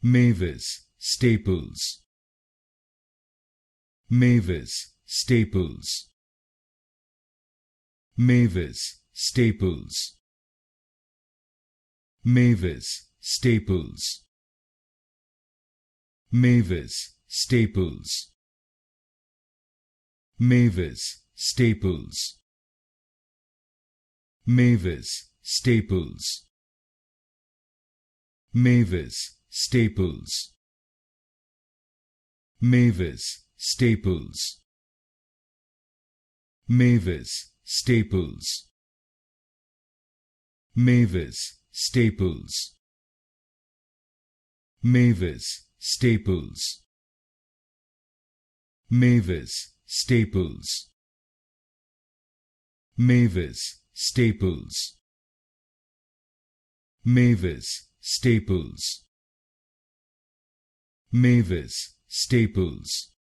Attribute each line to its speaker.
Speaker 1: Mavis Staples. Mavis Staples. Mavis Staples. Mavis Staples. Mavis Staples. Mavis Staples. Mavis Staples. Mavis Staples. Mavis Staples. Mavis Staples. Mavis Staples. Mavis Staples. Mavis Staples. Mavis Staples. Mavis Staples. Mavis Staples.